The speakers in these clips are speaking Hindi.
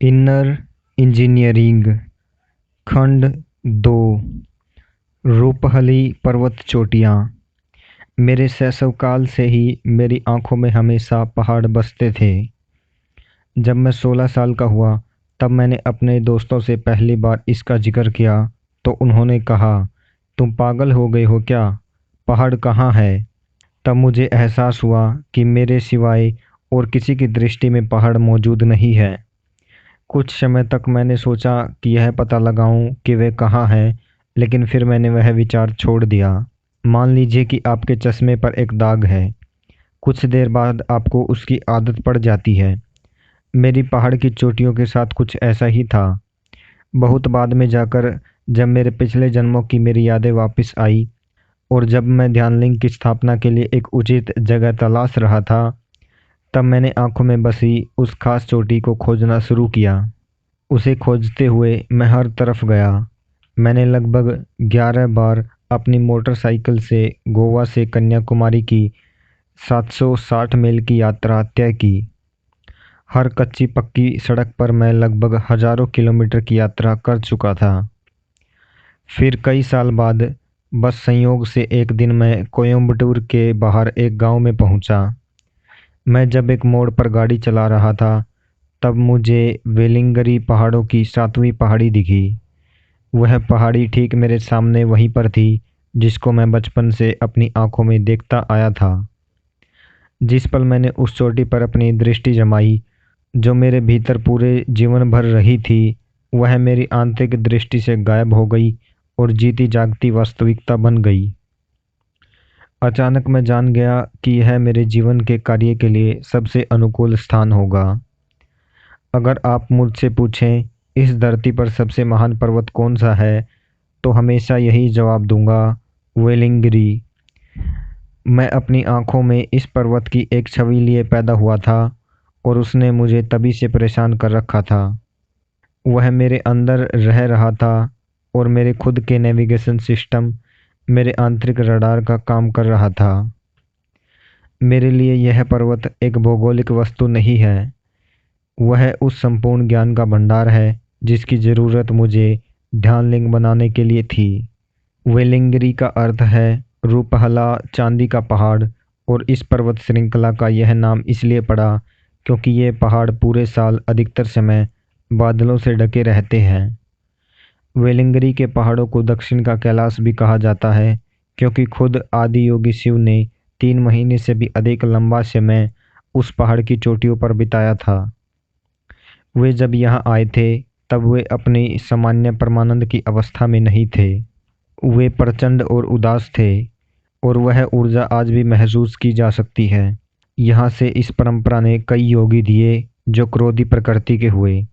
इनर इंजीनियरिंग खंड 2। रूपहली पर्वत चोटियाँ। मेरे शैशवकाल से ही मेरी आंखों में हमेशा पहाड़ बसते थे। जब मैं 16 साल का हुआ तब मैंने अपने दोस्तों से पहली बार इसका जिक्र किया तो उन्होंने कहा, तुम पागल हो गए हो क्या? पहाड़ कहाँ है? तब मुझे एहसास हुआ कि मेरे सिवाय और किसी की दृष्टि में पहाड़ मौजूद नहीं है। कुछ समय तक मैंने सोचा कि यह पता लगाऊं कि वे कहाँ हैं, लेकिन फिर मैंने वह विचार छोड़ दिया। मान लीजिए कि आपके चश्मे पर एक दाग है। कुछ देर बाद आपको उसकी आदत पड़ जाती है। मेरी पहाड़ की चोटियों के साथ कुछ ऐसा ही था। बहुत बाद में जाकर जब मेरे पिछले जन्मों की मेरी यादें वापस आई और जब मैं ध्यानलिंग की स्थापना के लिए एक उचित जगह तलाश रहा था, तब मैंने आंखों में बसी उस खास चोटी को खोजना शुरू किया। उसे खोजते हुए मैं हर तरफ गया। मैंने लगभग 11 बार अपनी मोटरसाइकिल से गोवा से कन्याकुमारी की 760 मील की यात्रा तय की। हर कच्ची पक्की सड़क पर मैं लगभग हजारों किलोमीटर की यात्रा कर चुका था। फिर कई साल बाद बस संयोग से एक दिन मैं कोयम्बटूर के बाहर एक गांव में पहुंचा। मैं जब एक मोड़ पर गाड़ी चला रहा था तब मुझे वेलिंगरी पहाड़ों की 7वीं पहाड़ी दिखी। वह पहाड़ी ठीक मेरे सामने वहीं पर थी जिसको मैं बचपन से अपनी आंखों में देखता आया था। जिस पल मैंने उस चोटी पर अपनी दृष्टि जमाई जो मेरे भीतर पूरे जीवन भर रही थी, वह मेरी आंतरिक दृष्टि से गायब हो गई और जीती जागती वास्तविकता बन गई। अचानक मैं जान गया कि यह मेरे जीवन के कार्य के लिए सबसे अनुकूल स्थान होगा। अगर आप मुझसे पूछें इस धरती पर सबसे महान पर्वत कौन सा है, तो हमेशा यही जवाब दूंगा, वेलिंगरी। मैं अपनी आंखों में इस पर्वत की एक छवि लिए पैदा हुआ था और उसने मुझे तभी से परेशान कर रखा था। वह मेरे अंदर रह रहा था और मेरे खुद के नेविगेशन सिस्टम, मेरे आंतरिक रडार का काम कर रहा था। मेरे लिए यह पर्वत एक भौगोलिक वस्तु नहीं है, वह उस संपूर्ण ज्ञान का भंडार है जिसकी ज़रूरत मुझे ध्यानलिंग बनाने के लिए थी। वेलिंगरी का अर्थ है रूपहला, चांदी का पहाड़, और इस पर्वत श्रृंखला का यह नाम इसलिए पड़ा क्योंकि ये पहाड़ पूरे साल अधिकतर समय बादलों से ढके रहते हैं। वेलिंगरी के पहाड़ों को दक्षिण का कैलाश भी कहा जाता है क्योंकि खुद आदि योगी शिव ने 3 महीने से भी अधिक लंबा समय उस पहाड़ की चोटियों पर बिताया था। वे जब यहाँ आए थे तब वे अपनी सामान्य परमानंद की अवस्था में नहीं थे। वे प्रचंड और उदास थे और वह ऊर्जा आज भी महसूस की जा सकती है। यहाँ से इस परंपरा ने कई योगी दिए जो क्रोधी प्रकृति के हुए।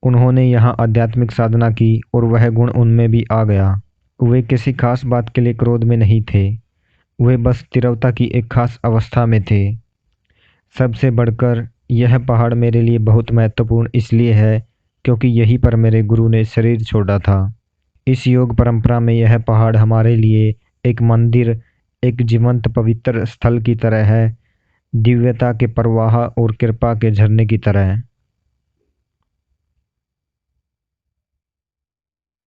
उन्होंने यहाँ आध्यात्मिक साधना की और वह गुण उनमें भी आ गया। वे किसी खास बात के लिए क्रोध में नहीं थे, वे बस तीव्रता की एक खास अवस्था में थे। सबसे बढ़कर यह पहाड़ मेरे लिए बहुत महत्वपूर्ण इसलिए है क्योंकि यहीं पर मेरे गुरु ने शरीर छोड़ा था। इस योग परंपरा में यह पहाड़ हमारे लिए एक मंदिर, एक जीवंत पवित्र स्थल की तरह है, दिव्यता के प्रवाह और कृपा के झरने की तरह।